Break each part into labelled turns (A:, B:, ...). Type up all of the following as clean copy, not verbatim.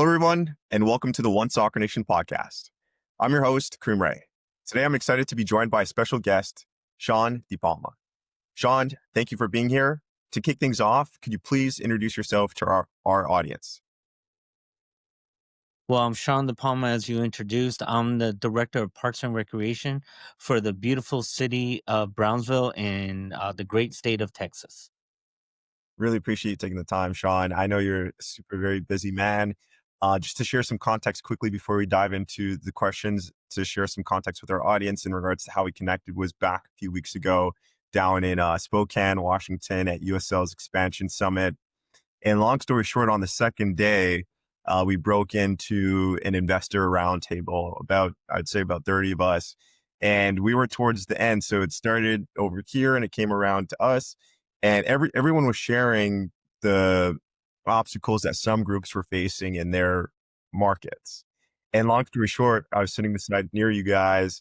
A: everyone, and welcome to the One Soccer Nation podcast. I'm your host, Kareem Rae. Today, I'm excited to be joined by a special guest, Sean De Palma. Sean, thank you for being here. To kick things off, could you please introduce yourself to our audience?
B: Well, I'm Sean De Palma, as you introduced. I'm the Director of Parks and Recreation for the beautiful city of Brownsville in the great state of Texas.
A: Really appreciate you taking the time, Sean. I know you're a super, very busy man. Just to share some context quickly before we dive into the questions, to share some context with our audience in regards to how we connected was back a few weeks ago down in Spokane, Washington at USL's Expansion Summit. And long story short, on the second day, we broke into an investor roundtable, I'd say about 30 of us. And we were towards the end. So it started over here and it came around to us. And everyone was sharing the obstacles that some groups were facing in their markets. And long story short, I was sitting beside near you guys.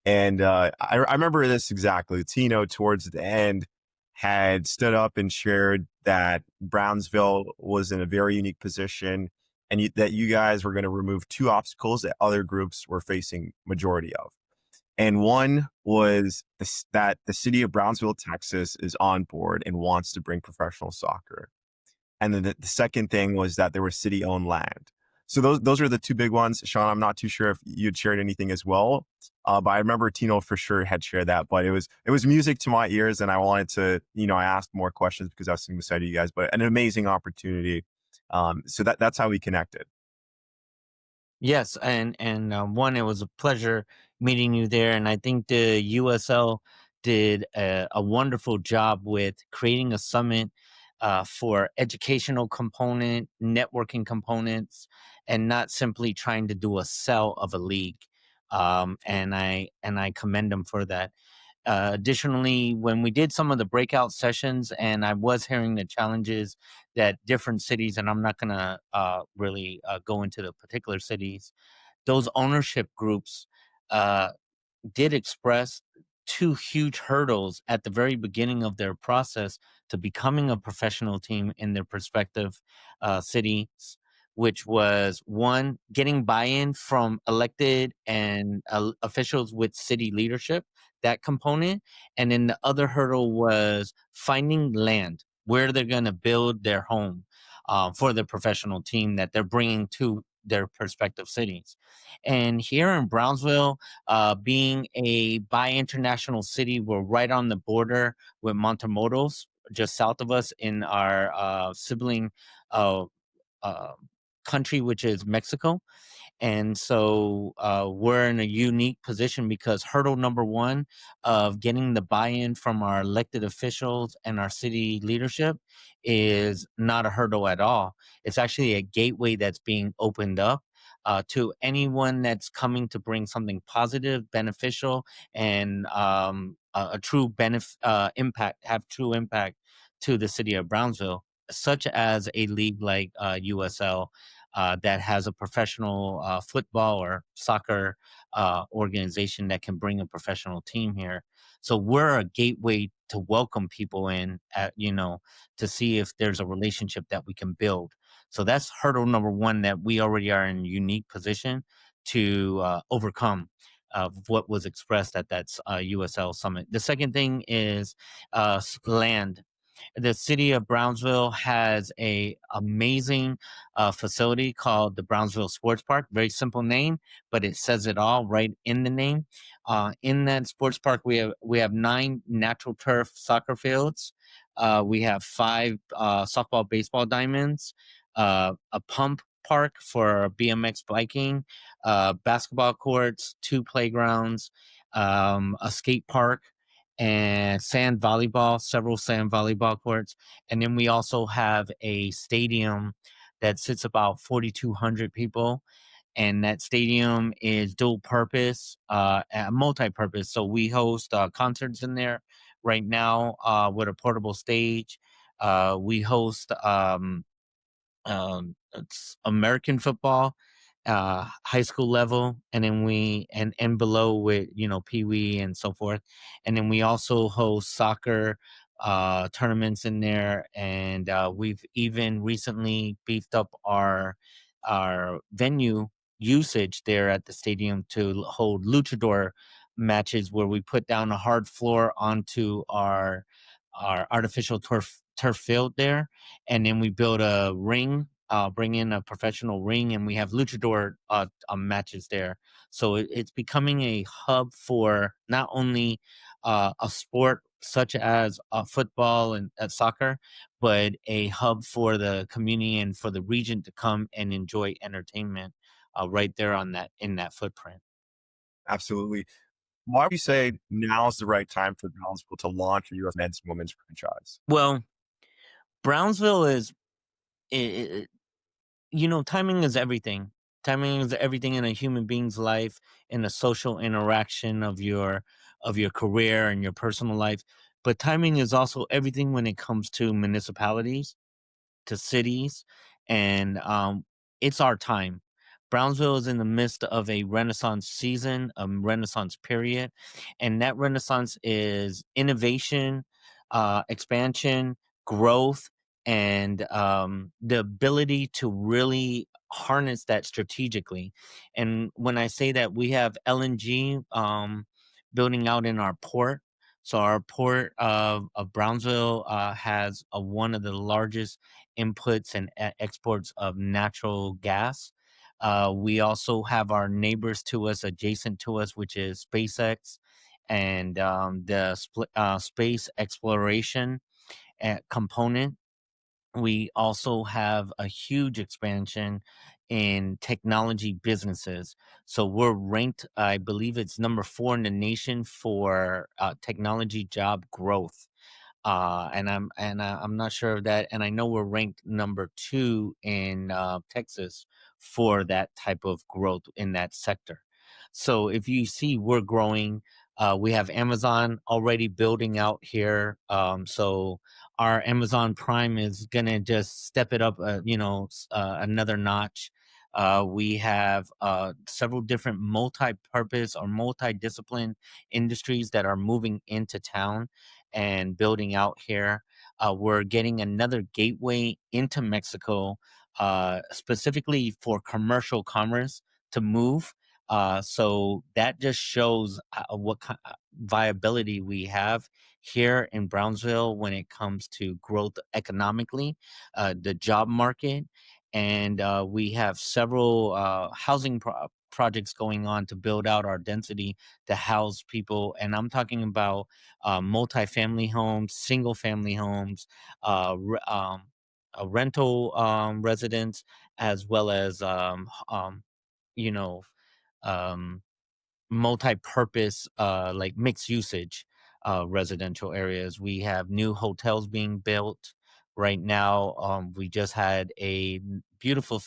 A: And I remember this exactly. Tino, towards the end, had stood up and shared that Brownsville was in a very unique position and that you guys were going to remove two obstacles that other groups were facing majority of. And one was that the city of Brownsville, Texas is on board and wants to bring professional soccer. And then the second thing was that there was city-owned land. So those are the two big ones. Sean, I'm not too sure if you'd shared anything as well, but I remember Tino for sure had shared that. But it was music to my ears, and I wanted to, I asked more questions because I was sitting beside you guys. But an amazing opportunity. So that's how we connected.
B: Yes, and one, it was a pleasure meeting you there, and I think the USL did a wonderful job with creating a summit for educational component, networking components, and not simply trying to do a sell of a league. And I commend them for that. Additionally, when we did some of the breakout sessions, and I was hearing the challenges that different cities, and I'm not going to really go into the particular cities, those ownership groups uh, did express two huge hurdles at the very beginning of their process to becoming a professional team in their prospective cities, which was one, getting buy-in from elected and officials with city leadership, that component. And then the other hurdle was finding land where they're going to build their home for the professional team that they're bringing to their prospective cities. And here in Brownsville, being a bi-international city, we're right on the border with Montemoros, just south of us in our sibling uh, uh, country, which is Mexico. And so we're in a unique position because hurdle number one of getting the buy in from our elected officials and our city leadership is not a hurdle at all. It's actually a gateway that's being opened up. To anyone that's coming to bring something positive, beneficial, and a true impact, have true impact to the city of Brownsville, such as a league like USL that has a professional football or soccer organization that can bring a professional team here. So we're a gateway to welcome people in, to see if there's a relationship that we can build. So that's hurdle number one, that we already are in a unique position to overcome of what was expressed at that USL summit. The second thing is land. The city of Brownsville has a amazing facility called the Brownsville Sports Park. Very simple name, but it says it all right in the name. In that sports park, we have 9 natural turf soccer fields. We have 5 softball, baseball diamonds, a pump park for BMX biking, basketball courts, 2 playgrounds, a skate park, and several sand volleyball courts. And then we also have a stadium that sits about 4,200 people. And that stadium is dual purpose, multi-purpose. So we host concerts in there right now with a portable stage. We host it's American football, high school level, and then and below with Pee Wee and so forth, and then we also host soccer tournaments in there, and we've even recently beefed up our our venue usage there at the stadium to hold luchador matches where we put down a hard floor onto our artificial turf field there, and then we build a ring. Bring in a professional ring, and we have luchador matches there. So it's becoming a hub for not only a sport such as football and soccer, but a hub for the community and for the region to come and enjoy entertainment right there on that in that footprint.
A: Absolutely. Why would you say now is the right time for Brownsville to launch a U.S. men's and women's franchise?
B: Well, Brownsville is, I timing is everything. Timing is everything in a human being's life, in the social interaction of your career and your personal life. But timing is also everything when it comes to municipalities, to cities, and it's our time. Brownsville is in the midst of a renaissance season, a renaissance period, and that renaissance is innovation, expansion, growth, and the ability to really harness that strategically. And when I say that, we have LNG building out in our port. So our port of Brownsville has one of the largest inputs and exports of natural gas. We also have our neighbors to us, adjacent to us, which is SpaceX and the space exploration component. We also have a huge expansion in technology businesses. So we're ranked, I believe it's number 4 in the nation for technology job growth. I'm not sure of that, and I know we're ranked number 2 in Texas for that type of growth in that sector. So if you see, we're growing. We have Amazon already building out here. So our Amazon Prime is gonna just step it up, another notch. We have several different multi-purpose or multi-discipline industries that are moving into town and building out here. We're getting another gateway into Mexico, specifically for commercial commerce to move. So that just shows what kind viability we have here in Brownsville when it comes to growth economically, the job market, and we have several housing projects going on to build out our density to house people. And I'm talking about multifamily homes, single family homes, rental residents, as well as you know um, multi-purpose, like mixed usage residential areas. We have new hotels being built right now. We just had a beautiful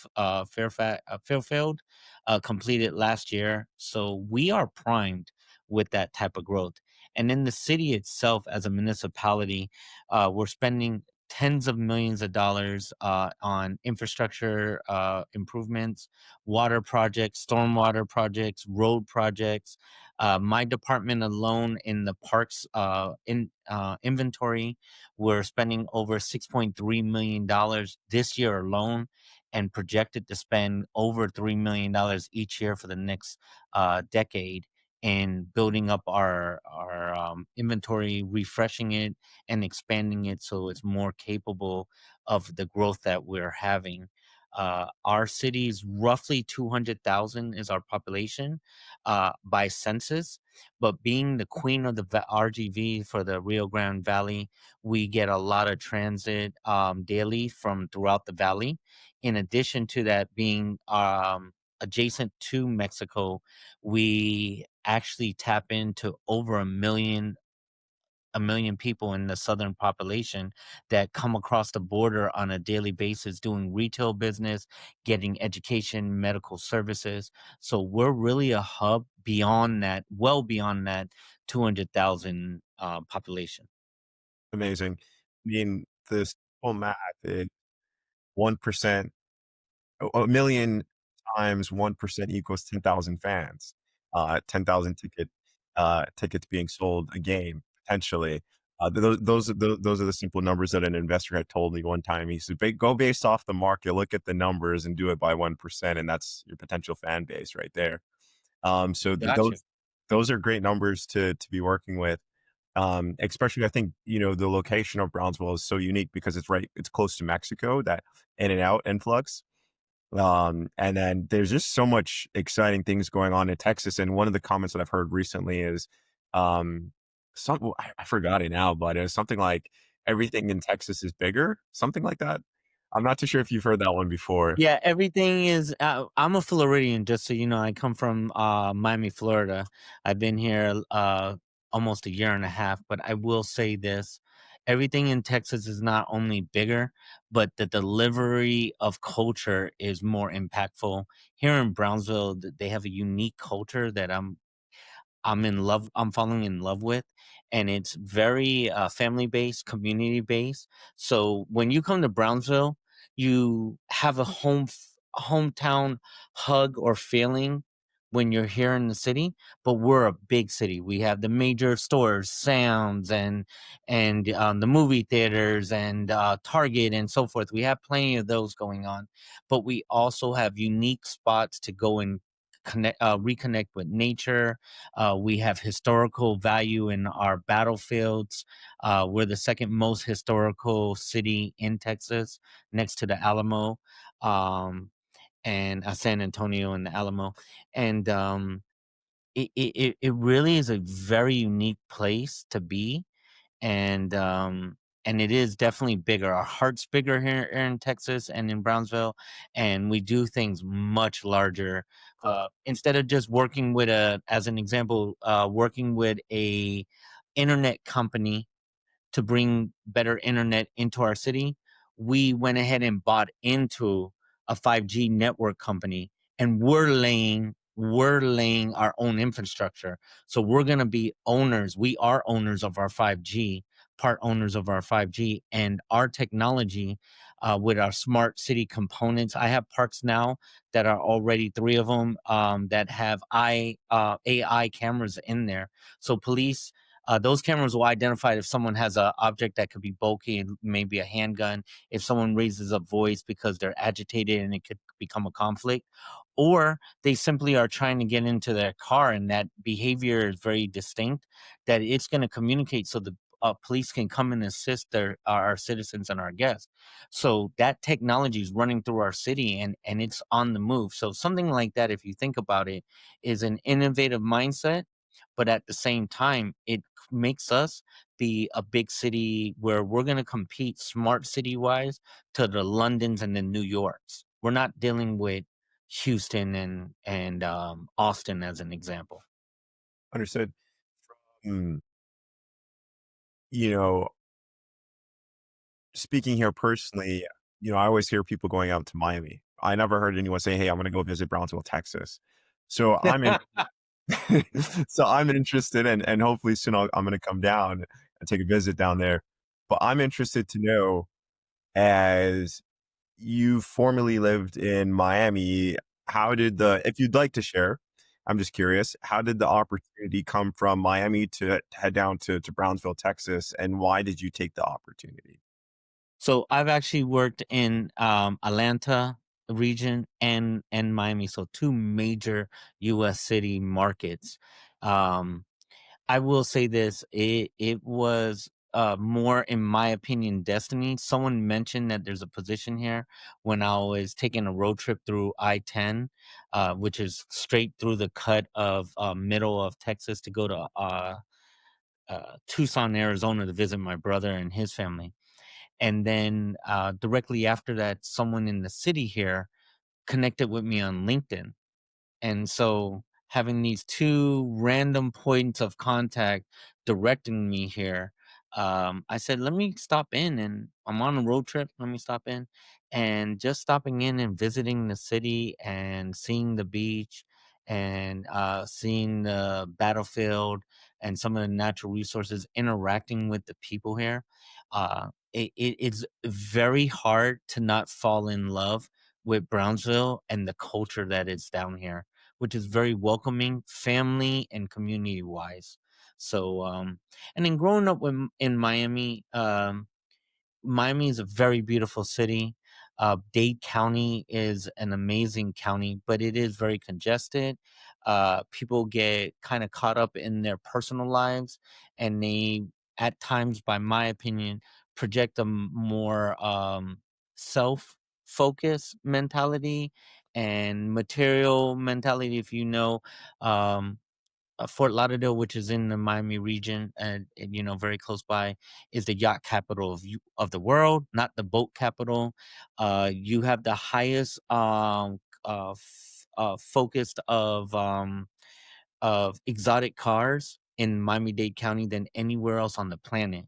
B: Fairfield completed last year, so we are primed with that type of growth. And in the city itself, as a municipality, we're spending tens of millions of dollars on infrastructure improvements, water projects, stormwater projects, road projects. My department alone in the parks in inventory, we're spending over $6.3 million this year alone, and projected to spend over $3 million each year for the next decade in building up our inventory, refreshing it, and expanding it so it's more capable of the growth that we're having. Our city is roughly 200,000 is our population by census, but being the queen of the RGV for the Rio Grande Valley, we get a lot of transit daily from throughout the valley. In addition to that, being adjacent to Mexico, we actually tap into over a million people in the southern population that come across the border on a daily basis doing retail business, getting education, medical services. So we're really a hub beyond that, well beyond that 200,000 population.
A: Amazing. I mean, this whole math is 1%, a million times 1% equals 10,000 fans, 10,000 tickets being sold a game potentially. Those are the simple numbers that an investor had told me one time. He said, "Go based off the market, look at the numbers, and do it by 1%, and that's your potential fan base right there." So
B: Gotcha.
A: those are great numbers to be working with. Especially, I think the location of Brownsville is so unique because it's close to Mexico, that in and out influx. And then there's just so much exciting things going on in Texas. And one of the comments that I've heard recently is, um, I forgot it now, but it's something like everything in Texas is bigger, something like that. I'm not too sure if you've heard that one before.
B: Yeah, everything is I'm a Floridian, just so you know. I come from Miami, Florida. I've been here almost a year and a half, but I will say this. Everything in Texas is not only bigger, but the delivery of culture is more impactful. Here in Brownsville, they have a unique culture that I'm falling in love with, and it's very family based, community based. So when you come to Brownsville, you have a hometown hug or feeling when you're here in the city. But we're a big city. We have the major stores, Sam's, and the movie theaters, and Target, and so forth. We have plenty of those going on, but we also have unique spots to go and reconnect with nature. We have historical value in our battlefields. We're the second most historical city in Texas, next to the Alamo, and San Antonio and the Alamo. And it really is a very unique place to be, and it is definitely bigger. Our heart's bigger here in Texas and in Brownsville, and we do things much larger. Instead of just working with as an example, working with a internet company to bring better internet into our city, we went ahead and bought into a 5G network company, and we're laying our own infrastructure. So we're going to be owners. We are owners of our 5G, part owners of our 5G and our technology, with our smart city components. I have parks now that are already three of them, that have AI cameras in there. So police, those cameras will identify if someone has an object that could be bulky and maybe a handgun, if someone raises a voice because they're agitated and it could become a conflict, or they simply are trying to get into their car and that behavior is very distinct, that it's going to communicate so the police can come and assist our citizens and our guests. So that technology is running through our city, and it's on the move. So something like that, if you think about it, is an innovative mindset, but at the same time, it makes us be a big city where we're going to compete smart city wise to the Londons and the New Yorks. We're not dealing with Houston and Austin as an example.
A: Understood. Mm, you know, Speaking here personally, I always hear people going out to Miami. I never heard anyone say, "Hey, I'm gonna go visit Brownsville, Texas." So I'm in so I'm interested, and hopefully soon I'm gonna come down and take a visit down there. But I'm interested to know, as you formerly lived in Miami, if you'd like to share, I'm just curious, how did the opportunity come from Miami to head down to Brownsville, Texas, and why did you take the opportunity?
B: So I've actually worked in Atlanta region and Miami, so two major U.S. city markets. Um, I will say this: it was more, in my opinion, destiny. Someone mentioned that there's a position here when I was taking a road trip through I-10, which is straight through the cut of middle of Texas to go to Tucson, Arizona, to visit my brother and his family. And then directly after that, someone in the city here connected with me on LinkedIn, and so having these two random points of contact directing me here, I said, let me stop in. And I'm on a road trip. Let me stop in. And just stopping in and visiting the city and seeing the beach and seeing the battlefield and some of the natural resources, interacting with the people here. It's very hard to not fall in love with Brownsville and the culture that is down here, which is very welcoming, family and community wise. So, and then growing up in Miami, Miami is a very beautiful city. Dade County is an amazing county, but it is very congested. People get kind of caught up in their personal lives, and they, at times, by my opinion, project a more self focus mentality and material mentality. If you know, um, Fort Lauderdale, which is in the Miami region, and very close by, is the yacht capital of the world, not the boat capital. You have the highest focused of exotic cars in Miami-Dade County than anywhere else on the planet.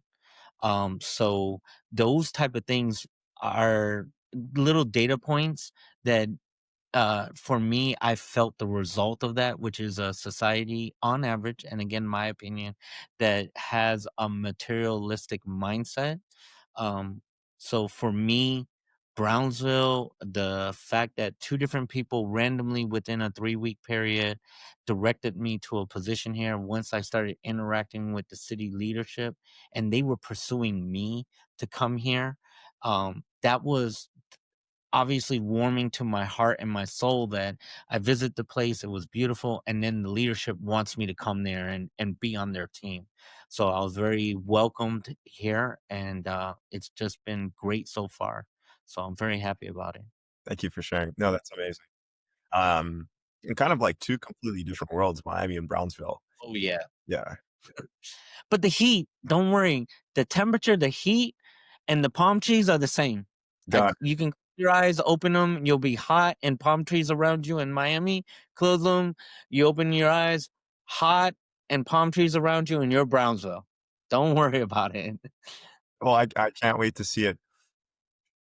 B: So those type of things are little data points that, for me, I felt the result of that, which is a society on average, and again, my opinion, that has a materialistic mindset. Um, so for me, Brownsville, the fact that two different people randomly within a 3-week period directed me to a position here once I started interacting with the city leadership, and they were pursuing me to come here. That was obviously warming to my heart and my soul that I visit the place. It was beautiful. And then the leadership wants me to come there and be on their team. So I was very welcomed here, and it's just been great so far. So I'm very happy about it.
A: Thank you for sharing. No, that's amazing. Um, and kind of like two completely different worlds, Miami and Brownsville.
B: Oh, yeah.
A: Yeah.
B: But the heat, don't worry. The temperature, the heat, and the palm trees are the same.
A: Got
B: You can close your eyes, open them, you'll be hot, and palm trees around you in Miami. Close them, you open your eyes, hot, and palm trees around you, and you're Brownsville. Don't worry about it.
A: well, I can't wait to see it.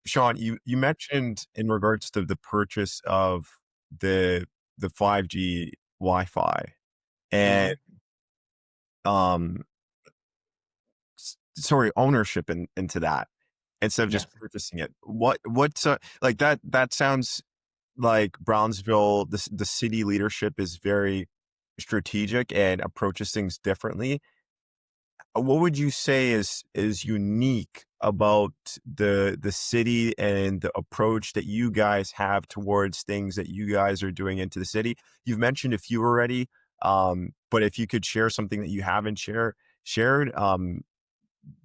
A: Sean, you mentioned in regards to the purchase of the the 5G Wi-Fi and
B: Mhm.
A: um sorry, ownership into that instead of just
B: Yes.
A: purchasing it. What's like that sounds like Brownsville, the city leadership is very strategic and approaches things differently. What would you say is unique about the city and the approach that you guys have towards things that you guys are doing into the city? You've mentioned a few already, but if you could share something that you haven't shared,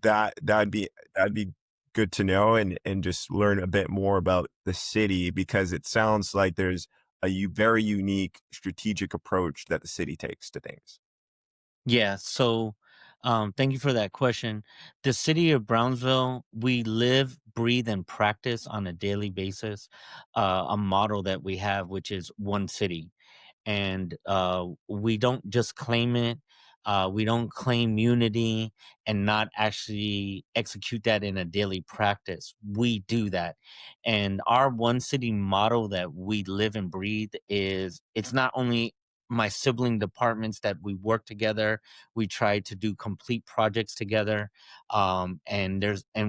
A: that'd be good to know and just learn a bit more about the city because it sounds like there's very unique strategic approach that the city takes to things.
B: Yeah. So, thank you for that question. The city of Brownsville, we live, breathe, and practice on a daily basis a model that we have, which is one city. And we don't just claim it. We don't claim unity and not actually execute that in a daily practice. We do that. And our one city model that we live and breathe is, it's not only my sibling departments that we work together, we try to do complete projects together, and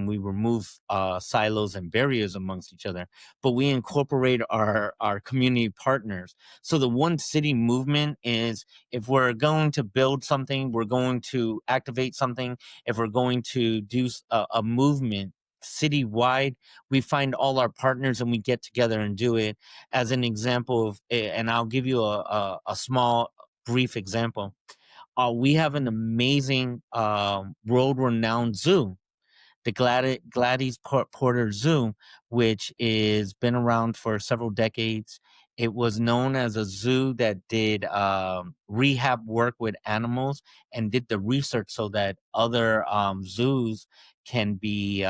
B: we remove silos and barriers amongst each other, but we incorporate our community partners. So the one city movement is, if we're going to build something, we're going to activate something, if we're going to do a movement citywide, we find all our partners and we get together and do it. As an example of, and I'll give you a small, brief example. We have an amazing, world renowned zoo, the Gladys Porter Zoo, which is been around for several decades. It was known as a zoo that did rehab work with animals and did the research so that other zoos can be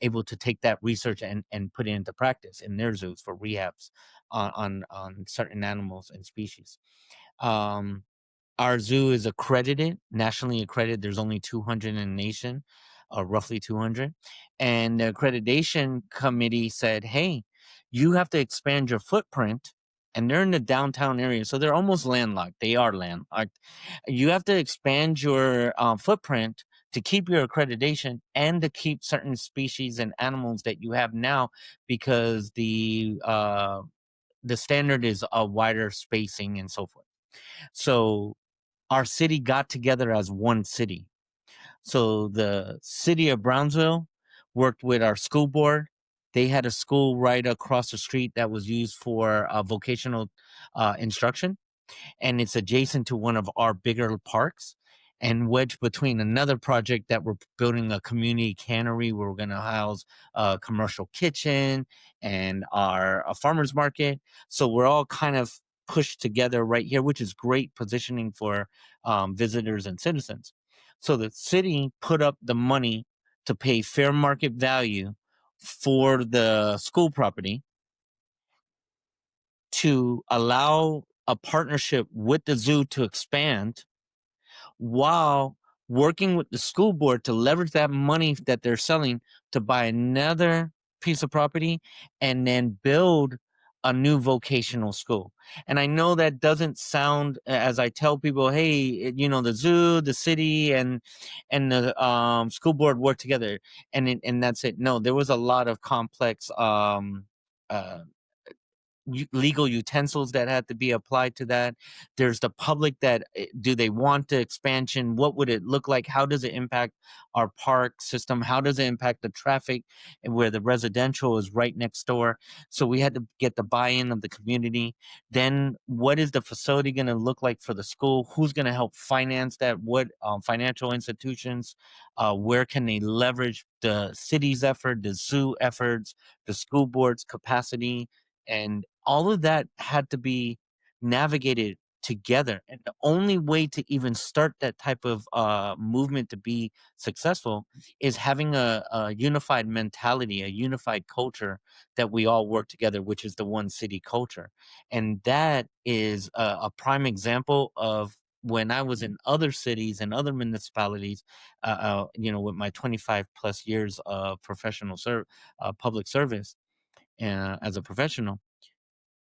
B: able to take that research and put it into practice in their zoos for rehabs on certain animals and species. Um, our zoo is accredited, nationally accredited. There's only 200 in the nation, roughly 200. And the accreditation committee said, hey, you have to expand your footprint. And they're in the downtown area. So they're almost landlocked. They are landlocked. You have to expand your footprint to keep your accreditation and to keep certain species and animals that you have now, because the standard is a wider spacing and so forth. So our city got together as one city. So the city of Brownsville worked with our school board. They had a school right across the street that was used for vocational instruction, and it's adjacent to one of our bigger parks and wedged between another project that we're building a community cannery where we're going to house a commercial kitchen and our a farmers market. So we're all kind of pushed together right here, which is great positioning for visitors and citizens. So the city put up the money to pay fair market value for the school property to allow a partnership with the zoo to expand while working with the school board to leverage that money that they're selling to buy another piece of property and then build a new vocational school. And I know that doesn't sound, as I tell people, hey, the zoo, the city, and the school board work together, and that's it. No, there was a lot of complex uh, legal utensils that had to be applied to that. There's the public that do they want the expansion? What would it look like? How does it impact our park system? How does it impact the traffic and where the residential is right next door? So we had to get the buy-in of the community. Then what is the facility going to look like for the school? Who's going to help finance that? What financial institutions? Where can they leverage the city's effort, the zoo efforts, the school board's capacity? And all of that had to be navigated together. And the only way to even start that type of movement to be successful is having a unified mentality, a unified culture that we all work together, which is the one city culture. And that is a prime example of when I was in other cities and other municipalities, with my 25 plus years of public service as a professional.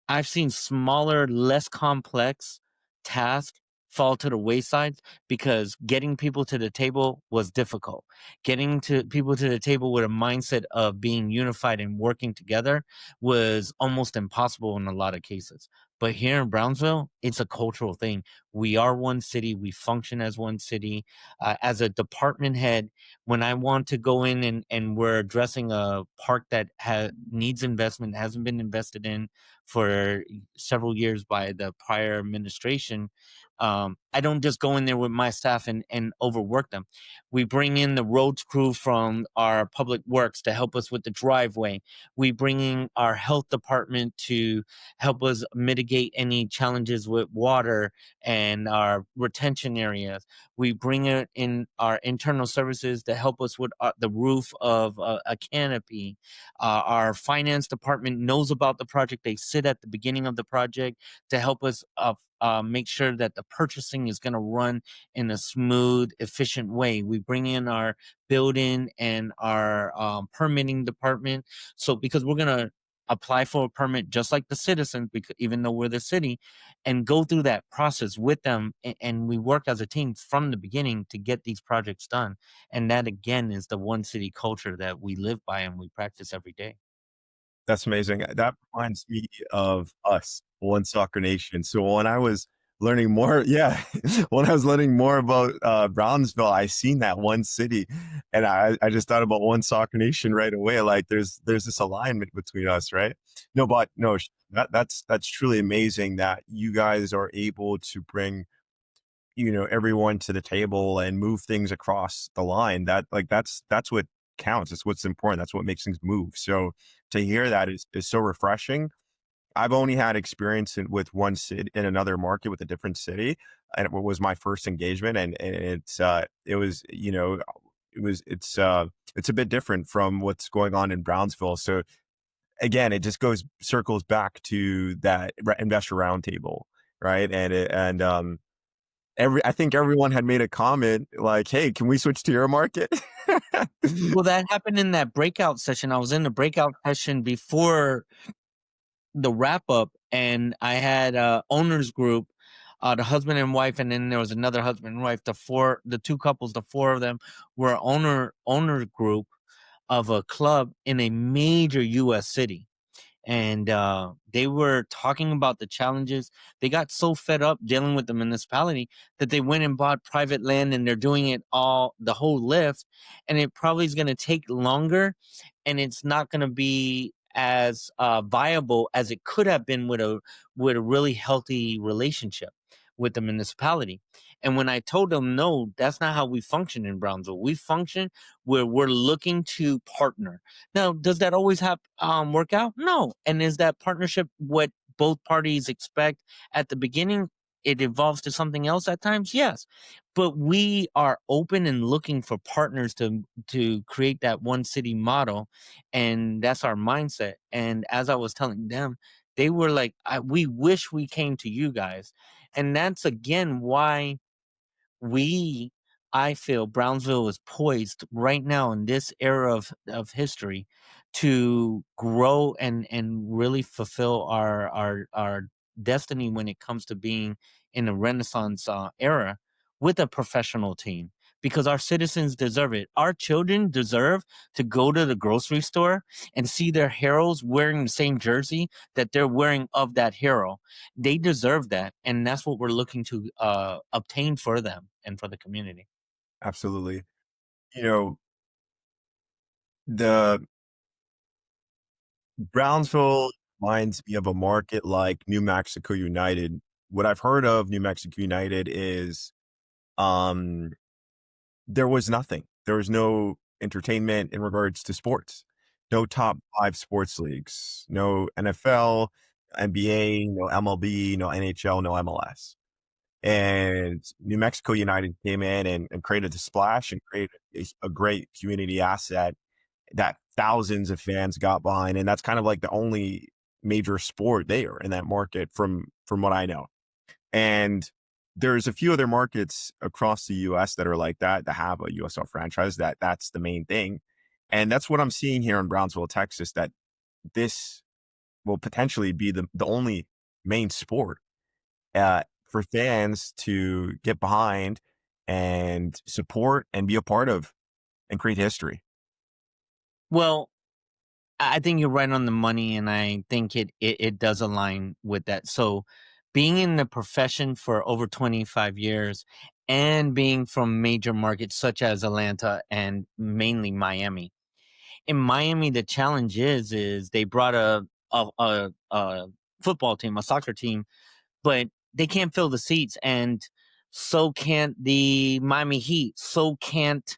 B: I've seen smaller, less complex tasks fall to the wayside because getting people to the table was difficult. Getting to people to the table with a mindset of being unified and working together was almost impossible in a lot of cases. But here in Brownsville, it's a cultural thing. We are one city. We function as one city. As a department head, when I want to go in and we're addressing a park that needs investment, hasn't been invested in for several years by the prior administration, I don't just go in there with my staff and overwork them. We bring in the roads crew from our public works to help us with the driveway. We bring in our health department to help us mitigate any challenges with water and our retention areas. We bring in our internal services to help us with the roof of a canopy. Our finance department knows about the project. They sit at the beginning of the project to help us make sure that the purchasing is going to run in a smooth, efficient way. We bring in our building and our permitting department. So because we're going to apply for a permit just like the citizens, because even though we're the city, and go through that process with them, and we work as a team from the beginning to get these projects done. And that again is the one city culture that we live by and we practice every day.
A: That's amazing. That reminds me of us, One Soccer Nation. So when I was learning more, yeah, when I was learning more about Brownsville, I seen that one city, and I just thought about One Soccer Nation right away. Like there's this alignment between us, right? No, but no, that's truly amazing that you guys are able to bring everyone to the table and move things across the line. That's what counts. It's what's important. That's what makes things move. So to hear that is so refreshing. I've only had experience with one city in another market with a different city, and it was my first engagement, and it was it's a bit different from what's going on in Brownsville. So again, it just circles back to that investor roundtable, right? I think everyone had made a comment like, "Hey, can we switch to your market?"
B: Well, that happened in that breakout session. I was in the breakout session before the wrap up, and I had owners group, the husband and wife, and then there was another husband and wife. The two couples, the four of them were owner group of a club in a major U.S. city. and they were talking about the challenges. They got so fed up dealing with the municipality that they went and bought private land, and they're doing it all the whole lift, and it probably is going to take longer, and it's not going to be as viable as it could have been with a really healthy relationship with the municipality. And when I told them, no, that's not how we function in Brownsville. We function where we're looking to partner. Now, does that always have work out? No. And is that partnership what both parties expect at the beginning? It evolves to something else at times, yes. But we are open and looking for partners to create that one city model, and that's our mindset. And as I was telling them, they were like, "We wish we came to you guys," and that's again why we I feel Brownsville is poised right now in this era of history to grow and really fulfill our destiny when it comes to being in a renaissance era with a professional team, because our citizens deserve it. Our children deserve to go to the grocery store and see their heroes wearing the same jersey that they're wearing of that hero. They deserve that, and that's what we're looking to obtain for them and for the community.
A: Absolutely. You know, the Brownsville reminds me of a market like New Mexico United. What I've heard of New Mexico United is, um, there was nothing. There was no entertainment in regards to sports. No top 5 sports leagues, no NFL, NBA, no MLB, no NHL, no MLS. And New Mexico United came in and created a splash and created a great community asset that thousands of fans got behind, and that's kind of like the only major sport there in that market from what I know. And there's a few other markets across the US that are like that, that have a USL franchise, that's the main thing. And that's what I'm seeing here in Brownsville, Texas, that this will potentially be the only main sport for fans to get behind and support and be a part of and create history.
B: Well, I think you're right on the money, and I think it does align with that. So, being in the profession for over 25 years and being from major markets such as Atlanta and mainly Miami. In Miami, the challenge is they brought a football team, a soccer team, but they can't fill the seats, and so can't the Miami Heat, so can't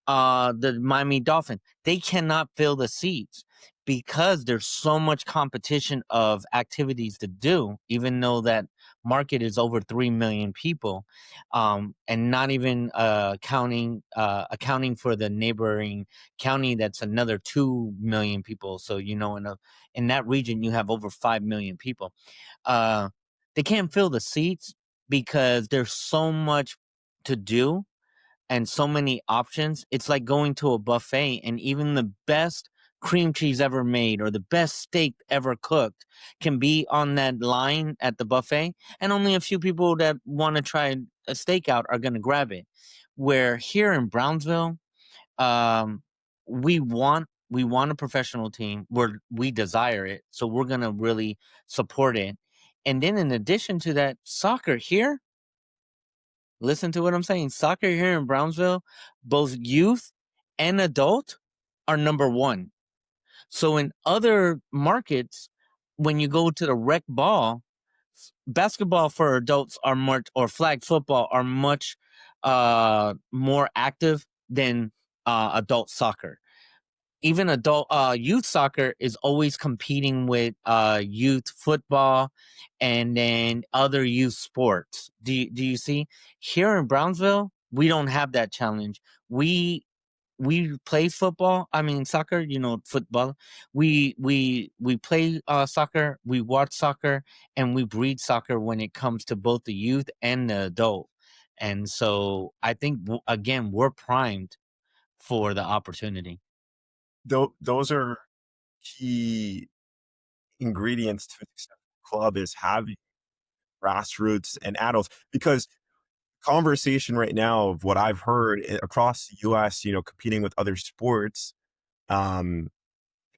B: the Miami Dolphin. They cannot fill the seats because there's so much competition of activities to do, even though that market is over 3 million people, and not even accounting for the neighboring county that's another 2 million people. So in that region you have over 5 million people. uh, they can't fill the seats because there's so much to do and so many options. It's like going to a buffet, and even the best cream cheese ever made or the best steak ever cooked can be on that line at the buffet, and only a few people that want to try a steak out are going to grab it. Where here in Brownsville, um, we want a professional team where we desire it, so we're going to really support it. And then in addition to that, soccer here, listen to what I'm saying. Soccer here in Brownsville, both youth and adult, are number one. So in other markets, when you go to the rec ball, basketball for adults are much, or flag football are much more active than adult soccer. Even adult youth soccer is always competing with youth football and then other youth sports. Do you see? Here in Brownsville, we don't have that challenge. We play football, I mean soccer, football. We play soccer, we watch soccer, and we breed soccer when it comes to both the youth and the adult. And so I think again, we're primed for the opportunity.
A: Those are key ingredients to a successful club, is having grassroots and adults, because conversation right now of what I've heard across the US, competing with other sports, um,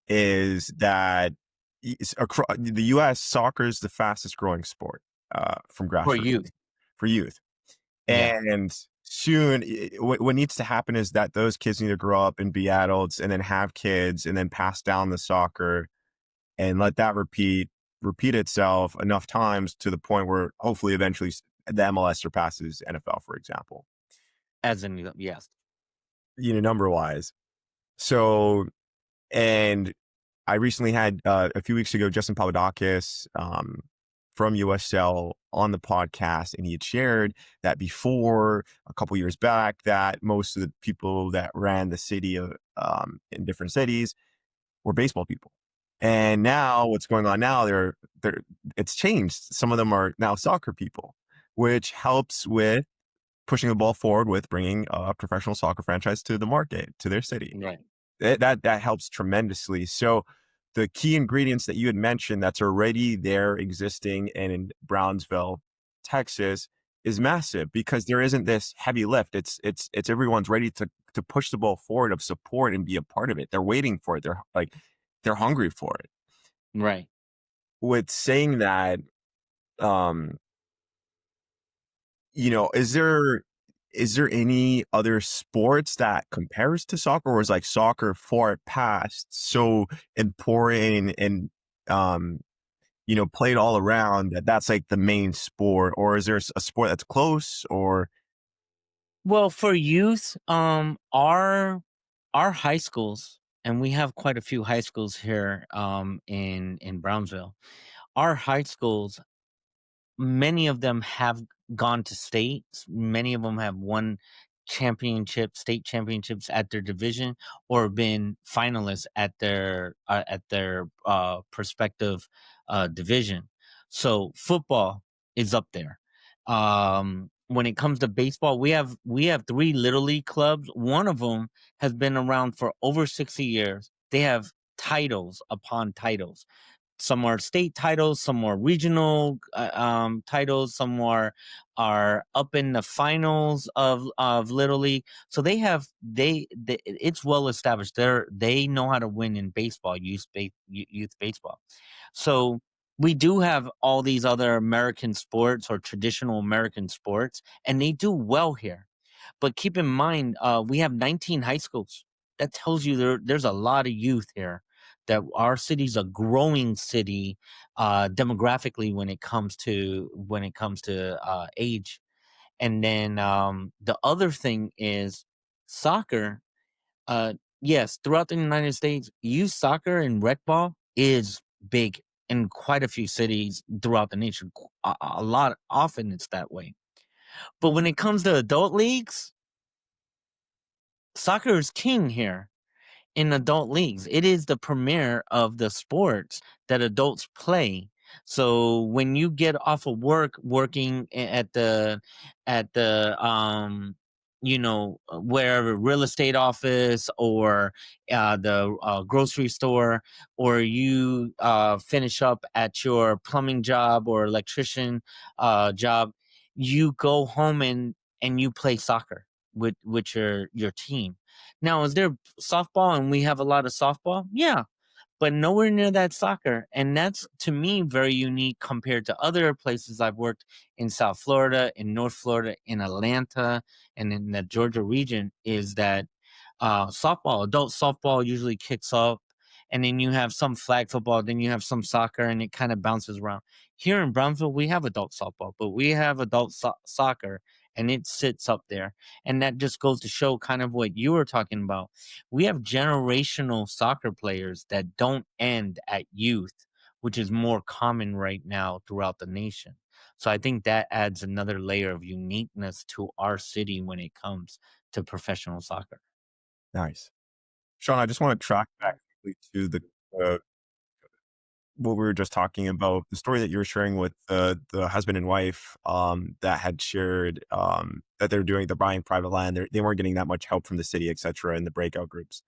A: is that the U.S. soccer is the fastest growing sport from
B: For
A: grassroots
B: youth.
A: for youth.
B: Yeah,
A: And soon, what needs to happen is that those kids need to grow up and be adults, and then have kids, and then pass down the soccer, and let that repeat itself enough times to the point where hopefully eventually the MLS surpasses NFL, for example.
B: as in yes.
A: Number wise. So, and I recently had a few weeks ago Justin Papadakis from USL on the podcast, and he had shared that before a couple years back, that most of the people that ran the city in different cities were baseball people. And now, what's going on now? They're it's changed. Some of them are now soccer people, which helps with pushing the ball forward with bringing a professional soccer franchise to the market, to their city.
B: Right.
A: That helps tremendously. So the key ingredients that you had mentioned that's already there existing and in Brownsville, Texas, is massive because there isn't this heavy lift. It's everyone's ready to push the ball forward of support and be a part of it. They're waiting for it. They're hungry for it.
B: Right.
A: With saying that, um, is there any other sports that compares to soccer, or is like soccer far past so important and um, played all around that's like the main sport, or is there a sport that's close or
B: Well, for youth, our high schools, and we have quite a few high schools here in Brownsville. Our high schools, many of them have gone to states. Many of them have won state championships at their division, or been finalists at their prospective division. So football is up there. When it comes to baseball, we have three little league clubs. One of them has been around for over 60 years. They have titles upon titles. Some are state titles, some are regional titles, some are up in the finals of little league. So they it's well established. They know how to win in baseball, youth baseball. So we do have all these other American sports or traditional American sports, and they do well here. But keep in mind, we have 19 high schools. That tells you there's a lot of youth here. That our city's a growing city demographically when it comes to age. And then the other thing is soccer. Uh, yes, throughout the United States, youth soccer and rec ball is big in quite a few cities throughout the nation. A lot, often it's that way. But when it comes to adult leagues, soccer is king here in adult leagues. It is the premier of the sports that adults play. So when you get off of working at the wherever, real estate office, or the grocery store, or you finish up at your plumbing job or electrician job, you go home and you play soccer with your team. Now, is there softball, and we have a lot of softball? Yeah, but nowhere near that soccer. And that's, to me, very unique compared to other places I've worked in South Florida, in North Florida, in Atlanta, and in the Georgia region, is that adult softball usually kicks off, and then you have some flag football, then you have some soccer, and it kind of bounces around. Here in Brownsville, we have adult softball, but we have adult soccer, and it sits up there. And that just goes to show kind of what you were talking about. We have generational soccer players that don't end at youth, which is more common right now throughout the nation. So I think that adds another layer of uniqueness to our city when it comes to professional soccer.
A: nice? Sean, I just want to track back quickly to uh, what we were just talking about, the story that you were sharing with the husband and wife that had shared that they're doing, they're buying private land. They weren't getting that much help from the city, etc., in the breakout groups.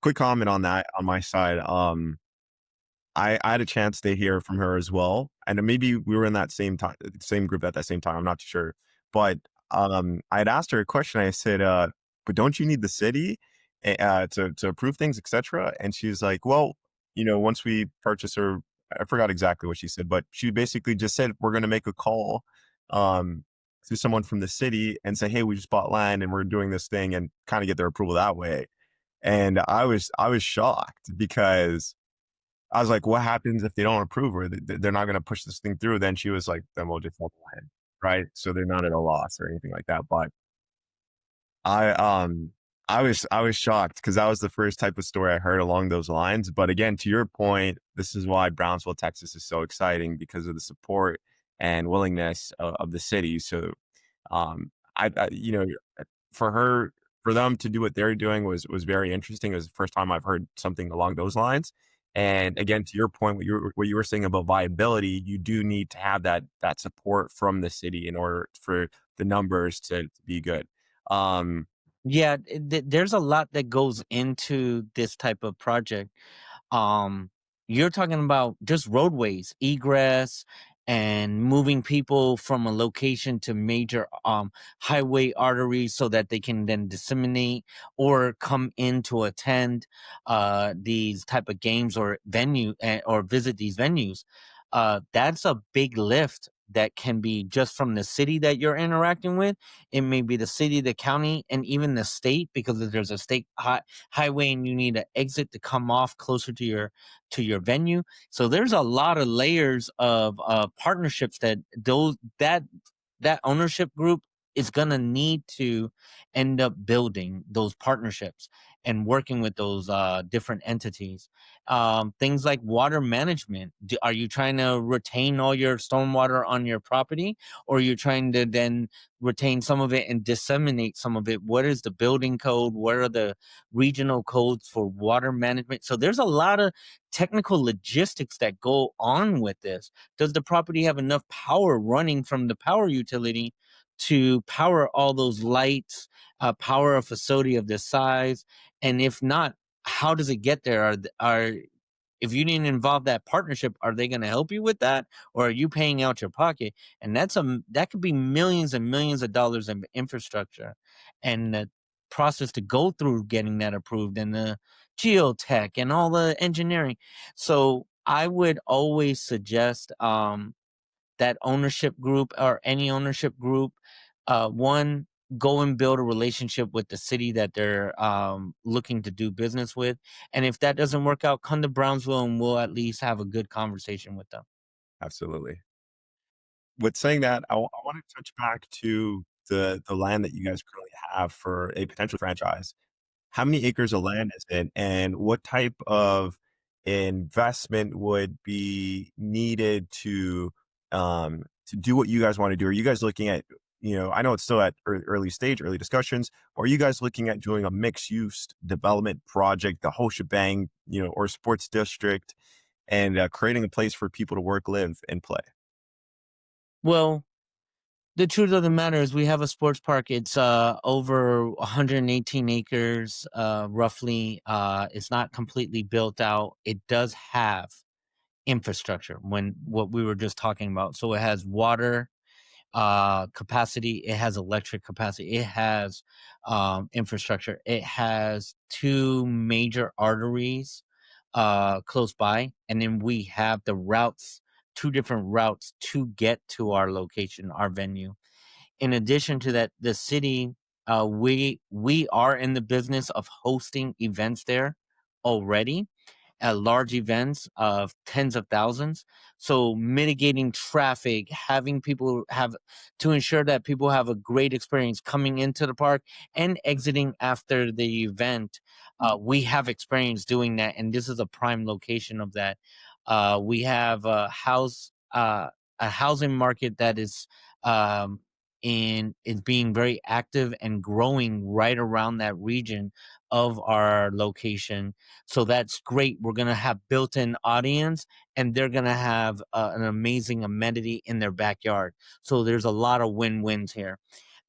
A: Quick comment on that on my side. I had a chance to hear from her as well, and maybe we were in that same group at that same time. I'm not too sure, but I had asked her a question. I said, "But don't you need the city to approve things, etc.?" And she was like, "Well, once we purchase or I forgot exactly what she said, but she basically just said, "We're gonna make a call, um, to someone from the city and say, 'Hey, we just bought land and we're doing this thing,' and kinda get their approval that way." And I was shocked because I was like, "What happens if they don't approve or they're not gonna push this thing through?" Then she was like, "Then we'll just sell the land," right? So they're not at a loss or anything like that, but I, um, I was shocked because that was the first type of story I heard along those lines. But again, to your point, this is why Brownsville, Texas is so exciting because of the support and willingness of the city. So, you know, for her, for them to do what they're doing was very interesting. It was the first time I've heard something along those lines. And again, to your point, what you were saying about viability, you do need to have that support from the city in order for the numbers to be good. Um,
B: Yeah, there's a lot that goes into this type of project. Um, you're talking about just roadways, egress, and moving people from a location to major highway arteries so that they can then disseminate or come in to attend these type of games or or visit these venues. That's a big lift that can be just from the city that you're interacting with. It may be the city, the county, and even the state, because if there's a state highway and you need to exit to come off closer to your venue. So there's a lot of layers of partnerships that that ownership group is going to need to end up building those partnerships and working with those different entities. Things like water management. Are you trying to retain all your stormwater on your property, or are you trying to then retain some of it and disseminate some of it? What is the building code? What are the regional codes for water management? So there's a lot of technical logistics that go on with this. Does the property have enough power running from the power utility to power all those lights, power a facility of this size? And if not, how does it get there? Are if you didn't involve that partnership, are they going to help you with that, or are you paying out your pocket? And that could be millions and millions of dollars in infrastructure, and the process to go through getting that approved, and the geotech and all the engineering. So I would always suggest that ownership group or any ownership group, one, go and build a relationship with the city that they're looking to do business with. And if that doesn't work out, come to Brownsville and we'll at least have a good conversation with them.
A: Absolutely. With saying that, I wanna touch back to the land that you guys currently have for a potential franchise. How many acres of land is it, and what type of investment would be needed to do what you guys wanna do? Are you guys looking at, I know it's still at early stage, early discussions. Are you guys looking at doing a mixed-use development project, the whole shebang, or sports district, and, creating a place for people to work, live, and play?
B: Well, the truth of the matter is we have a sports park. It's over 118 acres, roughly. It's not completely built out. It does have infrastructure when what we were just talking about. So it has water capacity, it has electric capacity, it has infrastructure, it has two major arteries close by, and then we have the routes, two different routes to get to our location, our venue. In addition to that, the city, we are in the business of hosting events there already, at large events of tens of thousands. So mitigating traffic, having people have to ensure that people have a great experience coming into the park and exiting after the event. We have experience doing that, and this is a prime location of that. We have a housing market that um, is being very active and growing right around that region of our location. So that's great. We're going to have built-in audience, and they're going to have an amazing amenity in their backyard. So there's a lot of win-wins here.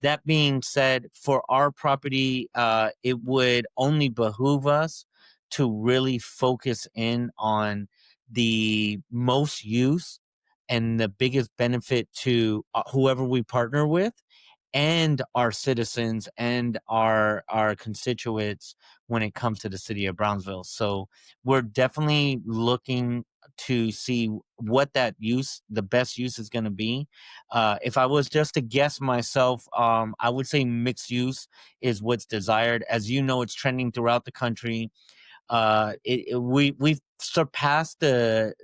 B: That being said, for our property, it would only behoove us to really focus in on the most use and the biggest benefit to whoever we partner with, and our citizens and our constituents when it comes to the city of Brownsville. So we're definitely looking to see what the best use is going to be. If I was just to guess myself, I would say mixed use is what's desired. As you know, it's trending throughout the country. We've surpassed the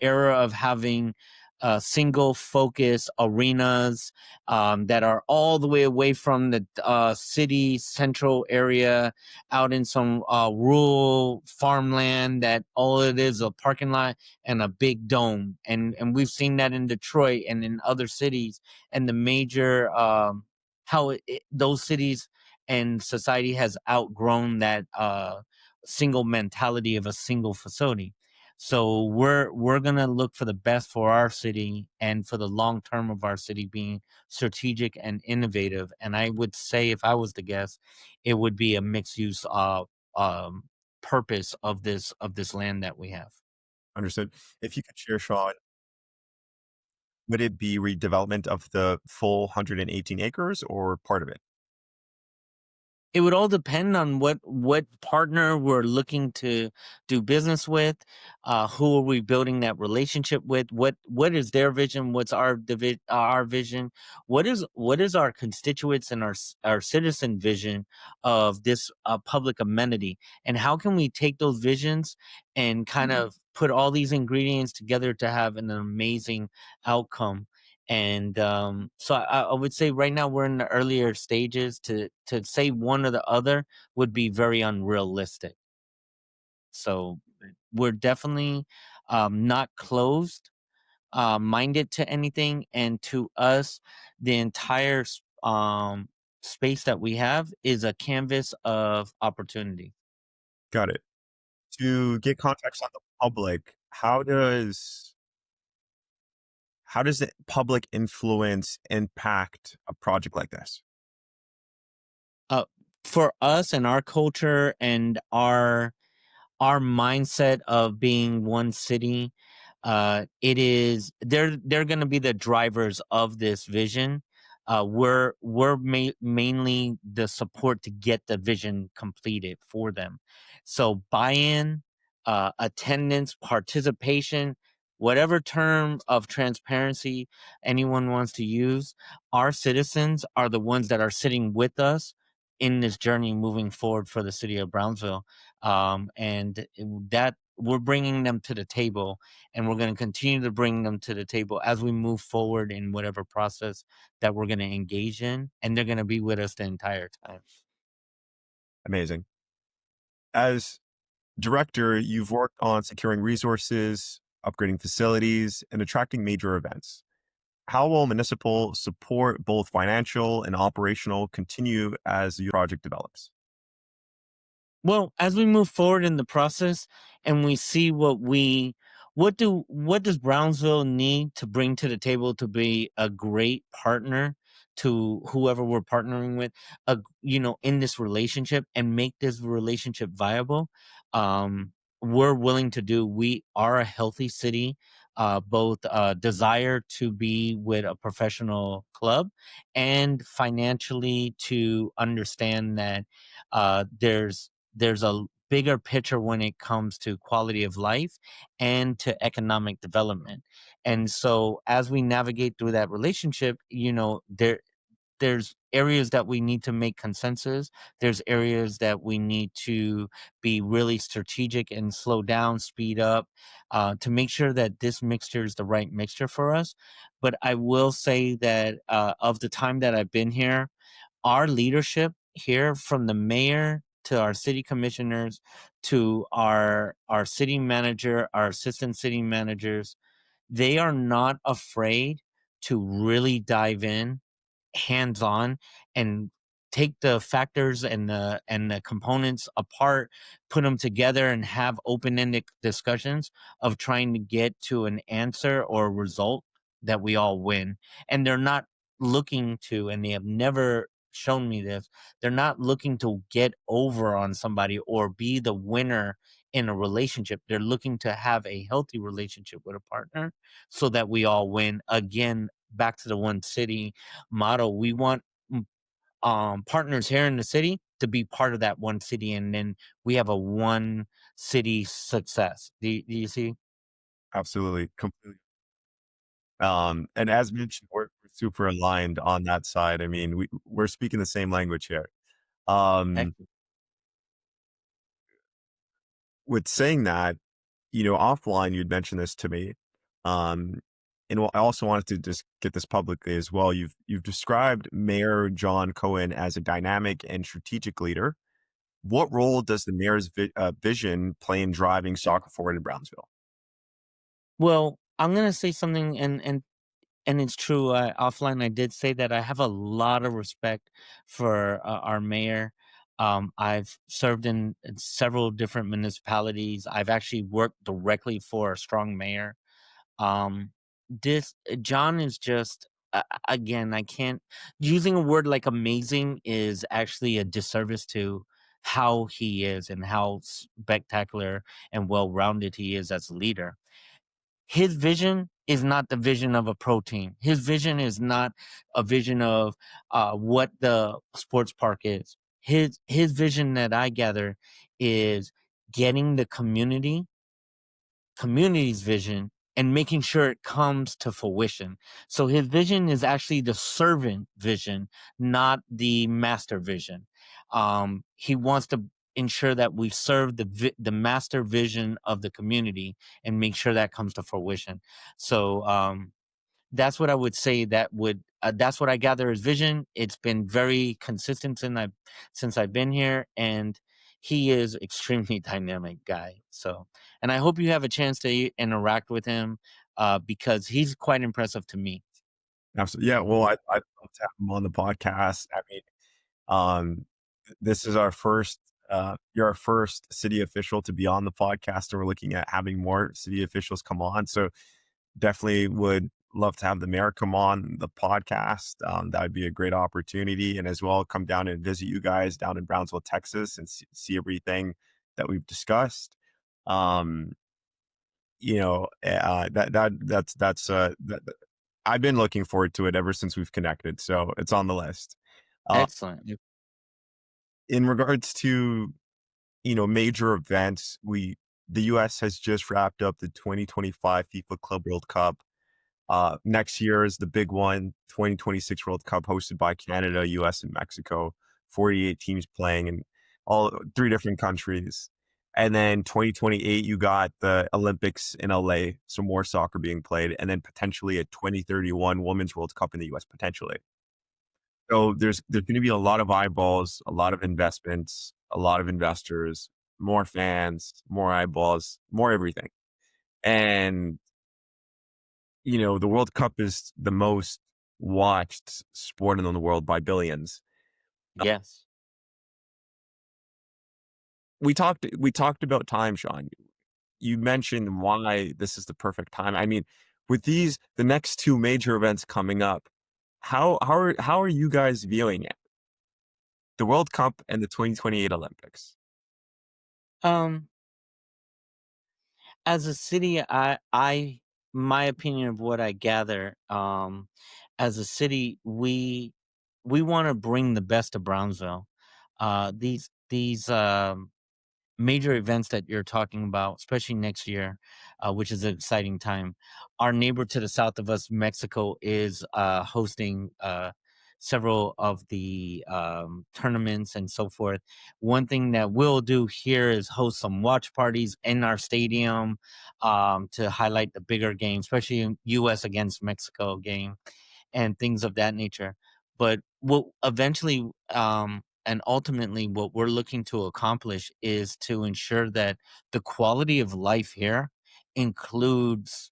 B: era of having single focus arenas that are all the way away from the city central area, out in some rural farmland that all it is a parking lot and a big dome. And we've seen that in Detroit and in other cities, and the major those cities and society has outgrown that single mentality of a single facility. So we're gonna look for the best for our city and for the long term of our city being strategic and innovative. And I would say, if I was to guess, it would be a mixed use um, purpose of this land that we have.
A: Understood. If you could share, Sean, would it be redevelopment of the full 118 acres or part of it?
B: It would all depend on what partner we're looking to do business with. Who are we building that relationship with? What is their vision? What's our vision? What is our constituents and our citizen vision of this public amenity? And how can we take those visions and kind of put all these ingredients together to have an amazing outcome? And so I would say right now we're in the earlier stages. To say one or the other would be very unrealistic. So we're definitely not closed minded to anything, and to us, the entire space that we have is a canvas of opportunity.
A: Got it. To get context on the public, how does the public influence impact a project like this?
B: Uh, for us and our culture and our mindset of being one city, it is they're going to be the drivers of this vision. We're mainly the support to get the vision completed for them. So buy-in, attendance, participation, whatever term of transparency anyone wants to use, our citizens are the ones that are sitting with us in this journey moving forward for the city of Brownsville. And that we're bringing them to the table, and we're going to continue to bring them to the table as we move forward in whatever process that we're going to engage in, and they're going to be with us the entire time.
A: Amazing. As director, you've worked on securing resources, upgrading facilities, and attracting major events. How will municipal support, both financial and operational, continue as your project develops?
B: Well, as we move forward in the process and we see what does Brownsville need to bring to the table to be a great partner to whoever we're partnering with, in this relationship, and make this relationship viable. Um, we're willing to do. We are a healthy city, both desire to be with a professional club and financially to understand that there's a bigger picture when it comes to quality of life and to economic development. And so as we navigate through that relationship, there's areas that we need to make consensus. There's areas that we need to be really strategic and slow down, speed up, to make sure that this mixture is the right mixture for us. But I will say that of the time that I've been here, our leadership here, from the mayor to our city commissioners to our city manager, our assistant city managers, they are not afraid to really dive in hands on and take the factors and the components apart, put them together, and have open-ended discussions of trying to get to an answer or a result that we all win. And they're not looking to, and they have never shown me this, they're not looking to get over on somebody or be the winner in a relationship. They're looking to have a healthy relationship with a partner so that we all win. Again, back to the one city model. We want partners here in the city to be part of that one city, and then we have a one city success. Do you see?
A: Absolutely, completely. And as mentioned, we're super aligned on that side. I mean, we're speaking the same language here. Um,
B: Excellent.
A: with saying that, offline, you'd mentioned this to me. Um, and I also wanted to just get this publicly as well. You've described Mayor John Cowen as a dynamic and strategic leader. What role does the mayor's vision play in driving soccer forward in Brownsville?
B: Well, I'm gonna say something, and it's true. Offline, I did say that I have a lot of respect for our mayor. I've served in several different municipalities. I've actually worked directly for a strong mayor. Um, this John is just again, I can't using a word like amazing is actually a disservice to how he is and how spectacular and well rounded he is as a leader. His vision is not the vision of a pro team. His vision is not a vision of what the sports park is. His vision that I gather is getting the community's vision and making sure it comes to fruition. So his vision is actually the servant vision, not the master vision. He wants to ensure that we serve the master vision of the community and make sure that comes to fruition. So that's what I would say. That's what I gather as vision. It's been very consistent since I've been here, and he is extremely dynamic guy. So, and I hope you have a chance to interact with him because he's quite impressive to me.
A: Absolutely. Yeah. Well, I'd love to have him on the podcast. I mean, um, this is our first, you're our first city official to be on the podcast, and we're looking at having more city officials come on. So definitely would love to have the mayor come on the podcast. That would be a great opportunity. And as well, come down and visit you guys down in Brownsville, Texas, and see everything that we've discussed. Um, I've been looking forward to it ever since we've connected. So it's on the list. Uh,
B: Excellent.
A: in regards to, major events, the US has just wrapped up the 2025 FIFA Club World Cup. Next year is the big one, 2026 World Cup hosted by Canada, US, and Mexico. 48 teams playing in all three different countries. And then 2028, you got the Olympics in LA, so more soccer being played, and then potentially a 2031 Women's World Cup in the US, potentially. So there's going to be a lot of eyeballs, a lot of investments, a lot of investors, more fans, more eyeballs, more everything. And the World Cup is the most watched sport in the world by billions.
B: Yes.
A: We talked about time, Sean. You mentioned why this is the perfect time. I mean, with the next two major events coming up, how are you guys viewing it? The World Cup and the 2028 Olympics.
B: Um, as a city, my opinion of what I gather, as a city, we want to bring the best of Brownsville. These major events that you're talking about, especially next year, which is an exciting time. Our neighbor to the south of us, Mexico, is hosting several of the tournaments and so forth. One thing that we'll do here is host some watch parties in our stadium to highlight the bigger games, especially in U.S. against Mexico game and things of that nature. But what eventually and ultimately what we're looking to accomplish is to ensure that the quality of life here includes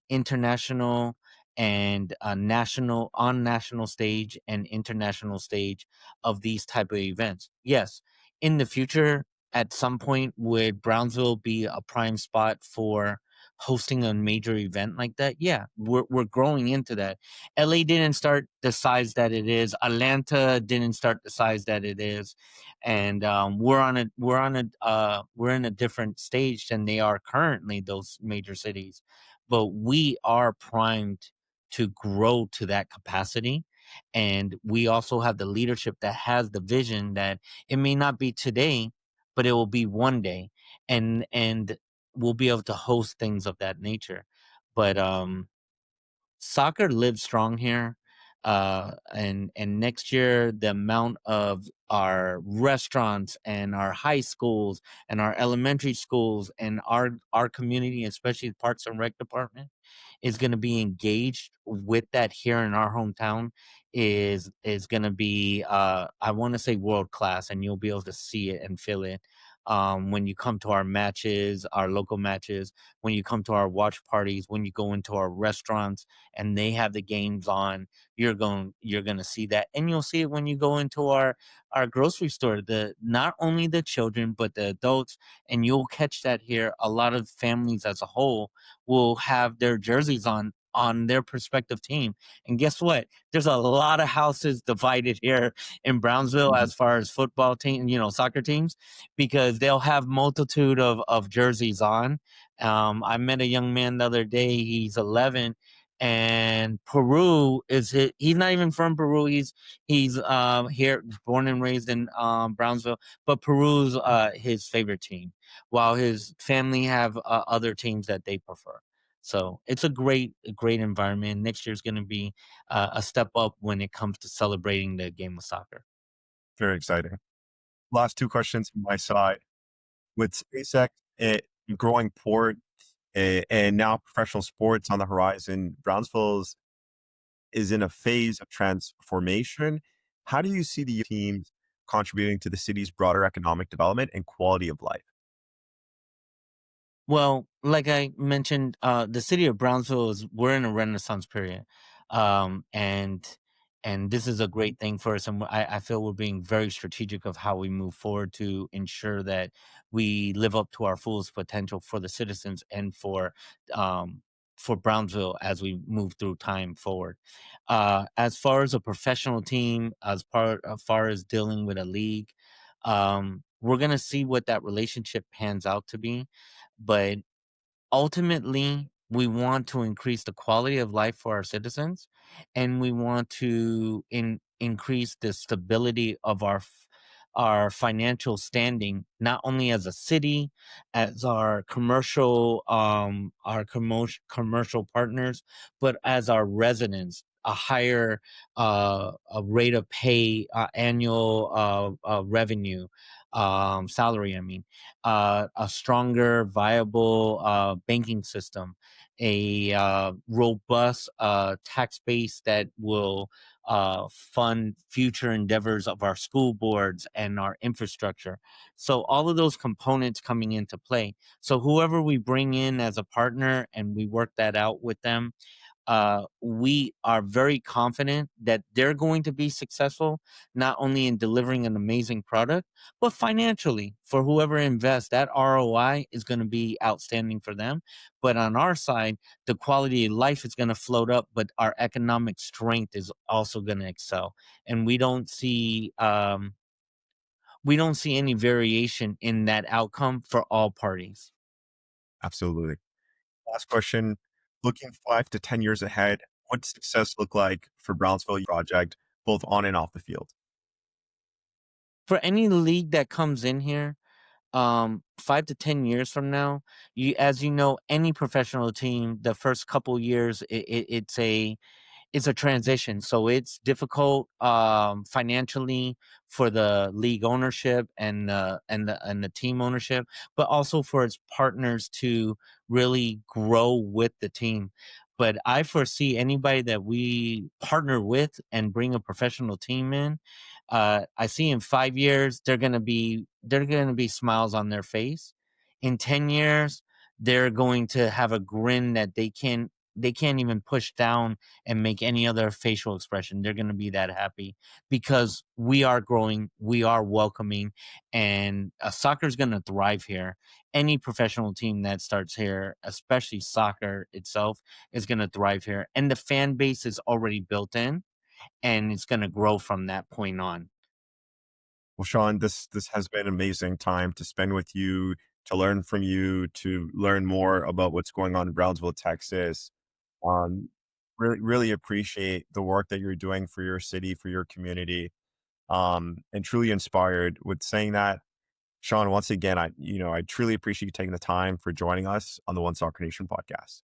B: international and national stage and international stage of these type of events. Yes, in the future, at some point, would Brownsville be a prime spot for hosting a major event like that? Yeah, we're growing into that. LA didn't start the size that it is. Atlanta didn't start the size that it is, and we're in a different stage than they are currently. Those major cities, but we are primed to grow to that capacity. And we also have the leadership that has the vision that it may not be today, but it will be one day. And we'll be able to host things of that nature. But soccer lives strong here. And next year, the amount of our restaurants and our high schools and our elementary schools and our community, especially the Parks and Rec department, is going to be engaged with that here in our hometown is going to be I want to say world class, and you'll be able to see it and feel it when you come to our matches, our local matches, when you come to our watch parties, when you go into our restaurants and they have the games on. You're going to see that, and you'll see it when you go into our grocery store, the not only the children but the adults. And you'll catch that here. A lot of families as a whole will have their jerseys on their prospective team. And guess what? There's a lot of houses divided here in Brownsville
A: Mhm.
B: as far as football team, soccer teams, because they'll have multitude of jerseys on. I met a young man the other day. He's 11, and Peru he's not even from Peru. He's here, born and raised in Brownsville, but Peru's his favorite team, while his family have other teams that they prefer. So it's a great environment. Next year's going to be a step up when it comes to celebrating the game of soccer.
A: Very exciting. Last two questions from my side. With SpaceX growing port and now professional sports on the horizon, Brownsville is in a phase of transformation. How do you see the teams contributing to the city's broader economic development and quality of life?
B: Well, like I mentioned, the city of Brownsville is we're in a renaissance period, um, and and this is a great thing for us. And I feel we're being very strategic of how we move forward to ensure that we live up to our fullest potential for the citizens and for Brownsville as we move through time forward. As far as a professional team, as far as dealing with a league, we're gonna see what that relationship pans out to be, but ultimately, we want to increase the quality of life for our citizens, and we want to increase the stability of our financial standing, not only as a city, as our commercial partners, but as our residents. A higher a rate of pay, annual revenue, salary. I mean, a stronger, viable banking system, a robust tax base that will fund future endeavors of our school boards and our infrastructure. So, all of those components coming into play. So, whoever we bring in as a partner and we work that out with them, we are very confident that they're going to be successful, not only in delivering an amazing product, but financially for whoever invests. That ROI is going to be outstanding for them. But on our side, the quality of life is going to float up, but our economic strength is also going to excel. And we don't see any variation in that outcome for all parties.
A: Absolutely. Last question. Looking 5 to 10 years ahead, what success look like for Brownsville project, both on and off the field?
B: For any league that comes in here, 5 to 10 years from now, as you know, any professional team, the first couple years, it's a transition. So it's difficult financially for the league ownership and the team ownership, but also for its partners to really grow with the team. But I foresee anybody that we partner with and bring a professional team in, I see in 5 years they're gonna be smiles on their face. In 10 years, they're going to have a grin that they can't even push down and make any other facial expression. They're going to be that happy because we are growing, we are welcoming, and soccer is going to thrive here. Any professional team that starts here, especially soccer itself, is going to thrive here. And the fan base is already built in, and it's going to grow from that point on.
A: Well, Sean, this has been an amazing time to spend with you, to learn from you, to learn more about what's going on in Brownsville, Texas. Um, really appreciate the work that you're doing for your city, for your community, and truly inspired. With saying that, Sean, once again, I truly appreciate you taking the time for joining us on the One Soccer Nation podcast.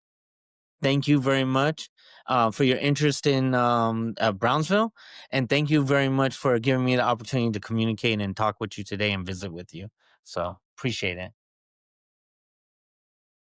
B: Thank you very much for your interest in Brownsville. And thank you very much for giving me the opportunity to communicate and talk with you today and visit with you. So appreciate it.